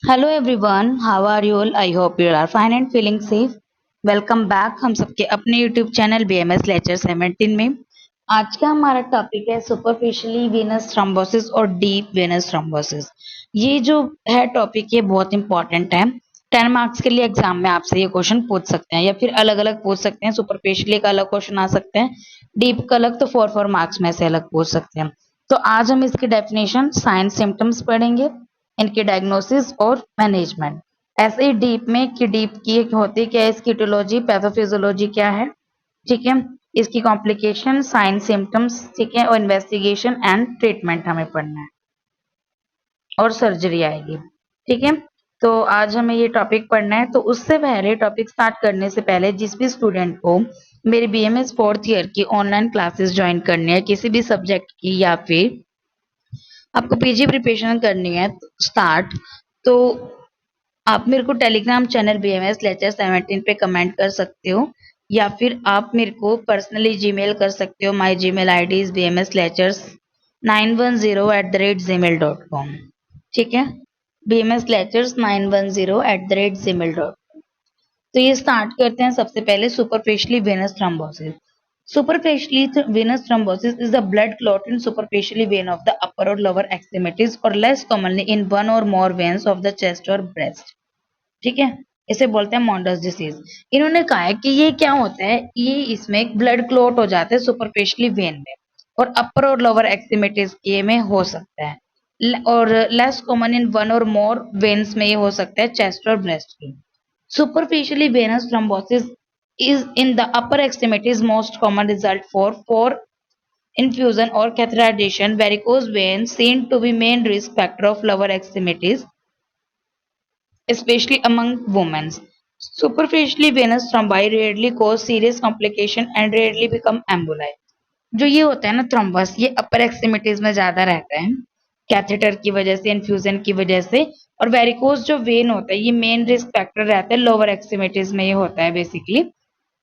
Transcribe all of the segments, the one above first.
Hello everyone, how are you all? I hope you are fine and feeling safe. Welcome back हम सबके अपने YouTube channel BMS lecture 17 में। आज का हमारा टॉपिक है सुपरफिशियली वेनस थ्रोम्बोसिस और डीप वेनस थ्रोम्बोसिस। ये जो है टॉपिक ये बहुत इंपॉर्टेंट है। 10 मार्क्स के लिए एग्जाम में आपसे ये क्वेश्चन पूछ सकते हैं या फिर अलग अलग पूछ सकते हैं। सुपरफिशियली का अलग क्वेश्चन आ सकते हैं, डीप का अलग, तो 4 मार्क्स में से अलग पूछ सकते हैं। तो आज हम इसकी डेफिनेशन, साइन सिम्टम्स पढ़ेंगे, इनकी डायग्नोसिस और मैनेजमेंट। ऐसे ही डीप में कि डीप की होती क्या है, इसकी इटियोलॉजी, पैथोफिजियोलॉजी क्या है, ठीक है, इसकी कॉम्प्लिकेशन, साइन सिम्टम्स, ठीक है, और इन्वेस्टिगेशन एंड ट्रीटमेंट हमें पढ़ना है, और सर्जरी आएगी, ठीक है। तो आज हमें ये टॉपिक पढ़ना है। तो उससे पहले, टॉपिक स्टार्ट करने से पहले, जिस भी स्टूडेंट को मेरी बीएमएस 4th ईयर की ऑनलाइन क्लासेस ज्वाइन करनी है किसी भी सब्जेक्ट की, या फिर आपको पीजी प्रिपरेशन करनी है स्टार्ट, तो आप मेरे को टेलीग्राम चैनल बीएमएस लेक्चर 17 पे कमेंट कर सकते हो, या फिर आप मेरे को पर्सनली जीमेल कर सकते हो। My Gmail ID is bmslectures910@gmail.com, ठीक है, bmslectures910@gmail.com। तो ये स्टार्ट करते हैं। सबसे पहले superficially venous thrombosis. Superficially venous thrombosis is a blood clot in superficially vein of the upper or lower extremities, or less commonly in one or more veins of the chest or breast, ठीक है। इसे बोलते हैं मॉन्डर्स disease. इन्होंने कहा है कि ये क्या होता है, ये इसमें एक ब्लड क्लॉट हो जाता है सुपरफिशियली वेन में, और अपर और लोअर एक्सट्रीमिटीज के में हो सकता है, और लेस कॉमन इन वन और मोर वेन्स में ये हो सकता है चेस्ट और ब्रेस्ट की। Superficially venous thrombosis is in the upper extremities most common result for infusion or catheterization. Varicose veins seen to be main risk factor of lower extremities, especially among women. Superficially venous thrombi rarely cause serious complication and rarely become emboli. जो ये होता है ना thrombus, ये अपर extremities में ज्यादा रहता है कैथेटर की वजह से, इन्फ्यूजन की वजह से। और वेरिकोज जो वेन होता है ये मेन रिस्क फैक्टर रहता है लोअर एक्सट्रीमिटीज में, ये होता है बेसिकली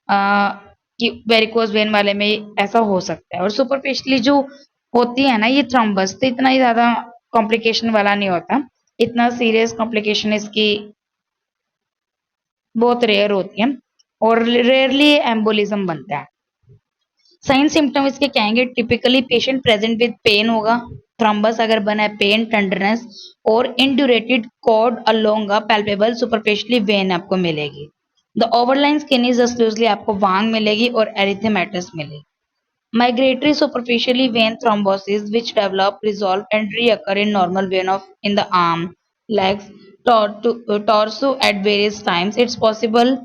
कि वेरिकोज वेन वाले में ऐसा हो सकता है। और सुपरफिशियली जो होती है ना ये थ्रोम्बस, तो इतना ही ज्यादा कॉम्प्लिकेशन वाला नहीं होता, इतना सीरियस कॉम्प्लिकेशन इसकी बहुत रेयर होती है, और रेयरली एम्बोलिज्म बनता है। साइन सिम्टम इसके क्या आएंगे, typically patient present with pain होगा, थ्रोम्बस अगर बना है, पेन, टेंडरनेस, और indurated cord along palpable superficially vein आपको मिलेगी। The overlying skin is exclusively आपको वांग मिलेगी और एरिथेमेटस मिलेगी। Migratory superficially vein thrombosis which develop, resolve and reoccur in normal vein of in the arm, legs, torso at various times. It's possible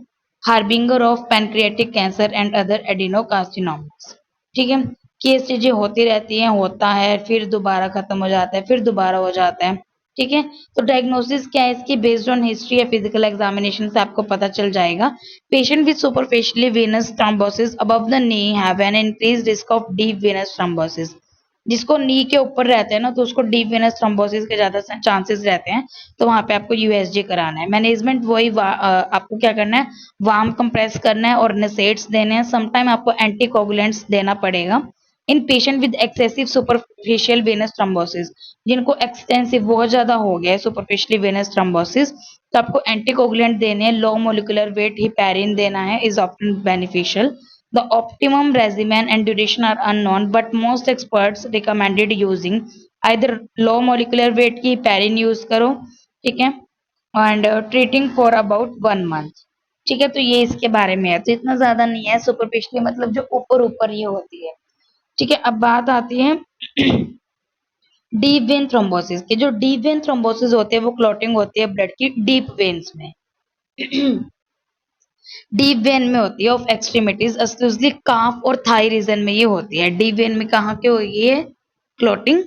harbinger of pancreatic cancer and other adenocarcinomas, ठीक है, कि ये चीजें होती रहती हैं, होता है फिर दोबारा खत्म हो जाता है, फिर दोबारा हो जाता है, ठीक है। तो डायग्नोसिस क्या है इसकी, बेस्ड ऑन हिस्ट्री या फिजिकल एग्जामिनेशन से आपको पता चल जाएगा। Patient with superficially venous thrombosis above the knee have an increased risk of deep venous thrombosis. जिसको नी के ऊपर रहते हैं ना, तो उसको डीप वेनस थ्रोम्बोसिस के ज्यादा चांसेस रहते हैं, तो वहां पे आपको यूएसजी कराना है। मैनेजमेंट वही आपको क्या करना है, वार्म कंप्रेस करना है और नेसेट्स देने हैं। समटाइम आपको एंटीकोगुलेंट्स देना पड़ेगा। In patient with excessive superficial venous thrombosis, जिनको एक्सटेंसिव बहुत ज्यादा हो गया है सुपरफिशियली वेनस थ्रोम्बोसिस, तो आपको एंटीकोगुलेंट देने हैं। लो मोलिकुलर वेट हिपैरिन देना है, is often beneficial. The optimum regimen and duration are unknown, but most experts recommended using either low molecular weight की heparin यूज करो, ठीक है, and treating for about 1 month, ठीक है। तो ये इसके बारे में है, तो इतना ज्यादा नहीं है सुपरफिशियली, मतलब जो ऊपर ऊपर ये होती है, ठीक है। अब बात आती है डीप वेन थ्रोम्बोसिस की। जो डीप वेन थ्रोम्बोसिस होते हैं वो क्लॉटिंग होती है ब्लड की डीप वेन्स में डीप वेन में होती है ऑफ एक्सट्रीमिटीज, स्पेशली काफ और थाई रीजन में ये होती है। डीप वेन में कहाँ के होगी ये क्लॉटिंग,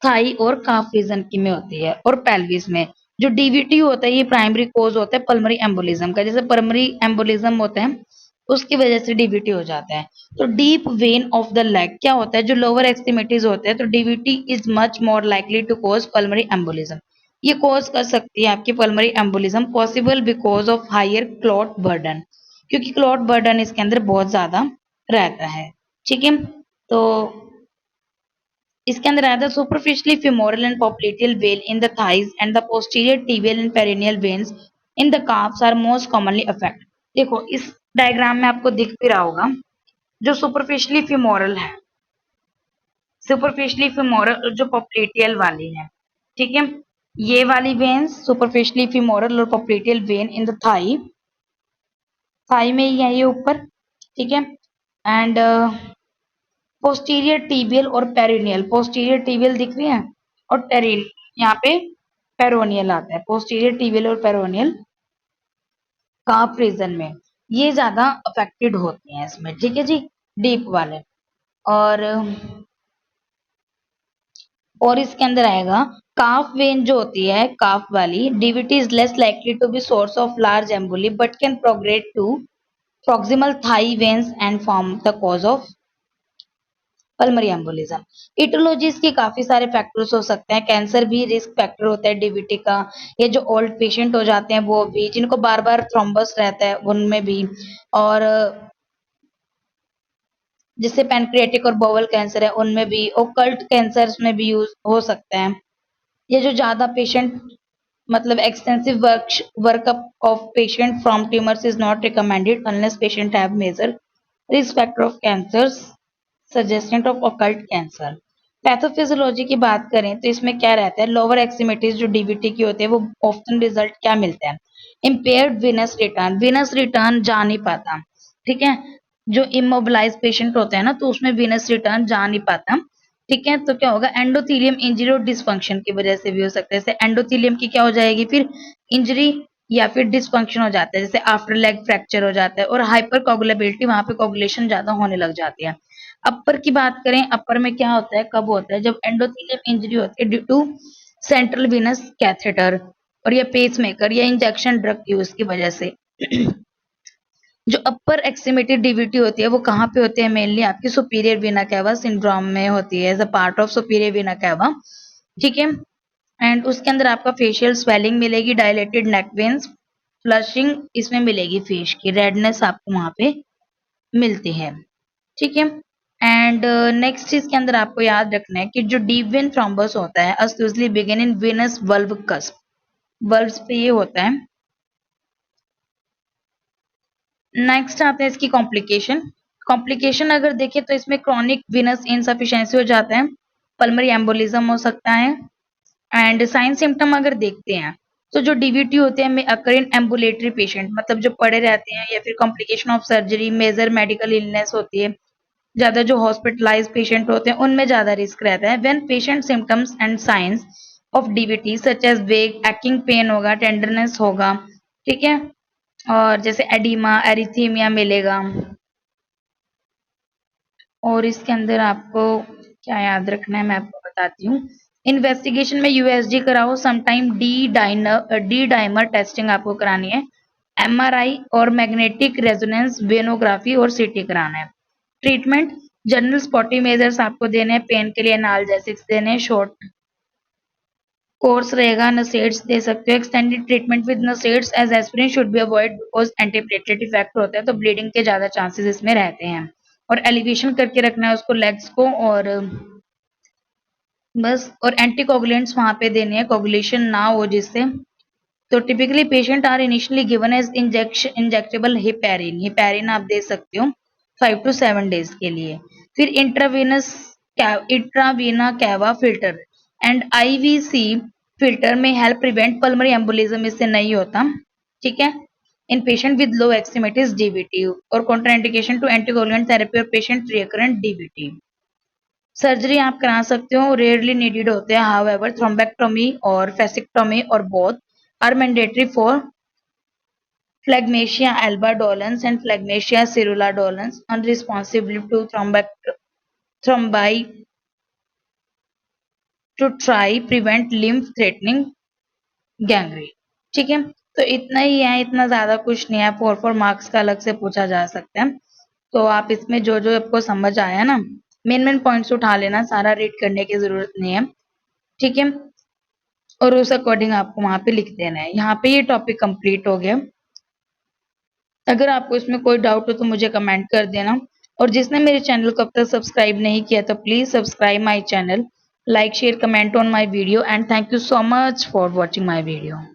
थाई और काफ रीजन की में होती है, और पेल्विस में। जो डीवीटी होता है ये प्राइमरी कोज होता है पल्मरी एम्बोलिज्म का, जैसे पल्मरी एम्बोलिज्म होता है उसकी वजह से डीवीटी हो जाता है। तो deep vein of the leg क्या होता है, जो लोअर एक्सट्रीमिटीज होते हैं, तो DVT is much more likely to cause pulmonary embolism. ये कोज कर सकती है आपकी pulmonary embolism, possible because of higher clot burden, क्योंकि क्लॉट बर्डन इसके अंदर बहुत ज्यादा रहता है, ठीक है। तो इसके अंदर आया था superficially femoral and popliteal vein in the thighs and the posterior tibial and peroneal veins in the calves are most commonly affected। देखो इस डायग्राम में आपको दिख भी रहा होगा जो सुपरफिशियली femoral है, सुपरफिशियली femoral जो popliteal वाली है, ठीक है, ये वाली वेन्स सुपरफिशियली femoral और popliteal vein in the thigh, thigh में ही है ये ऊपर, ठीक है, एंड पोस्टीरियर टीबियल और पेरिनियल, पोस्टीरियर टीबियल दिख रही है और टेरिन यहाँ पे पेरोनियल आता है, पोस्टीरियर टीबियल और पेरोनियल काफ रीजन में ये ज्यादा अफेक्टेड होती हैं इसमें, ठीक है जी, डीप वाले। और इसके अंदर आएगा काफ वेन जो होती है काफ वाली, DVT is less likely to be source of large emboli but can progress to proximal thigh veins and form the cause of pulmonary embolism. Etiologies के काफी सारे फैक्टर्स हो सकते हैं, कैंसर भी रिस्क फैक्टर होता है डीवीटी का, ये जो ओल्ड पेशेंट हो जाते हैं वो भी, जिनको बार बार थ्रोम्बस रहता है उनमें भी, और जिससे पैनक्रियाटिक और बोवल कैंसर है उनमें भी, ओकल्ट कैंसर्स में भी यूज हो सकता है। ये जो ज्यादा पेशेंट मतलब extensive workup of patient from tumors is not recommended unless patient have major risk factor of cancers suggestion of occult cancer। Pathophysiology की बात करें तो इसमें क्या रहता है, लोअर एक्सट्रीमिटीज जो डीवीटी की होती है वो ऑफ्टन रिजल्ट क्या मिलता है, इम्पेयर्ड विनस रिटर्न जा नहीं पाता, ठीक है, जो इमोबिलाइज पेशेंट होते हैं ना तो उसमें विनस रिटर्न जा नहीं पाता, ठीक है, तो क्या होगा एंडोथेलियम इंजरी और डिसफंक्शन की वजह से भी हो सकता है, जैसे एंडोथेलियम की क्या हो जाएगी फिर इंजरी या फिर डिसफंक्शन हो जाता है, जैसे आफ्टर लेग फ्रैक्चर हो जाता है, और हाइपर कोगुलेबिलिटी वहां पे कोगुलेशन ज्यादा होने लग जाती है। अपर की बात करें, अपर में क्या होता है, कब होता है, जब एंडोथेलियम इंजरी होती है due to central venous catheter और या पेसमेकर या इंजेक्शन ड्रग यूज की वजह से। जो अपर एक्सट्रीमिटी डीवीटी होती है वो कहाँ पे होती है, मेनली आपकी सुपीरियर वीना कैवा सिंड्रोम में होती है, as a part of superior vena cava, ठीक है, एंड उसके अंदर आपका फेशियल स्वेलिंग मिलेगी, डायलेटेड नेक वेन्स, फ्लशिंग इसमें मिलेगी, फेस की रेडनेस आपको वहां पे मिलती है, ठीक है। एंड नेक्स्ट चीज के अंदर आपको याद रखना है कि जो डीप वेन थ्रोम्बस होता है usually begin in venous valve cusp, valves पे ये होता है। नेक्स्ट आते हैं इसकी कॉम्प्लिकेशन। कॉम्प्लिकेशन अगर देखें तो इसमें क्रॉनिक विनस इनसफिशिएंसी हो जाता है, पल्मरी एम्बोलिज्म हो सकता है, एंड साइन सिम्टम अगर देखते हैं तो जो डीवीटी होते हैं में अकर इन एम्बुलेटरी पेशेंट, मतलब जो पड़े रहते हैं या फिर complication of surgery, major medical illness होती है, ज्यादा जो हॉस्पिटलाइज पेशेंट होते हैं उनमें ज्यादा रिस्क रहता है। When patient symptoms and signs of DVT such as vague aching pen होगा, टेंडरनेस होगा, ठीक है, और जैसे एडिमा एरिथीमिया मिलेगा। और इसके अंदर आपको क्या याद रखना है मैं आपको बताती हूँ, इन्वेस्टिगेशन में यूएसजी कराओ, समटाइम डी डाइमर टेस्टिंग आपको करानी है, एमआरआई और मैग्नेटिक रेजोनेंस वेनोग्राफी और सीटी कराना है। ट्रीटमेंट जनरल स्पॉटी मेजर्स आपको देने हैं, पेन के लिए एनाल्जेसिक्स देने हैं, शॉर्ट कोर्स रहेगा, नसेड्स दे सकते हो, extended treatment with NSAIDs as aspirin should be avoid because antiplatelet effect होता है तो ब्लीडिंग के ज्यादा चांसेस इसमें रहते हैं, और एलिवेशन करके रखना है उसको लेग्स को, और बस, और एंटीकोगुलेंट्स वहां पे देने हैं, कोगुलेशन ना हो जिससे। तो typically patient are initially given as injectable heparin, heparin आप दे सकते हो 5 to 7 डेज के लिए। फिर intra vena cava filter and IVC filter में हेल्प प्रिवेंट पल्मरी एम्बोलिज्म, इससे नहीं होता, ठीक है, in patient with low extremities DVT, और कॉन्ट्राइंडिकेशन टू एंटीकोगुलेंट थेरेपी और पेशेंट रिकरेंट डीवीटी। सर्जरी आप करा सकते हो, रेयरली नीडेड होते हैं, हाउएवर थ्रोम्बेक्टोमी और फेसिक्टोमी और both are mandatory for phlegmatia alba dolens and phlegmatia cerula dolens unresponsive to thrombi to try prevent lymph threatening gangrene, ठीक है, तो इतना ही है, इतना ज्यादा कुछ नहीं है, 4 मार्क्स का अलग से पूछा जा सकता है, तो आप इसमें जो जो आपको समझ आया ना मेन मेन पॉइंट्स उठा लेना, सारा रीड करने की जरूरत नहीं है, ठीक है, और उस अकॉर्डिंग आपको वहां पे लिख देना है। यहाँ पे ये टॉपिक कंप्लीट हो गया। अगर आपको इसमें कोई डाउट हो तो मुझे कमेंट कर देना, और जिसने मेरे चैनल को अब तक सब्सक्राइब नहीं किया तो please subscribe my channel Like, share, comment on my video, and thank you so much for watching my video.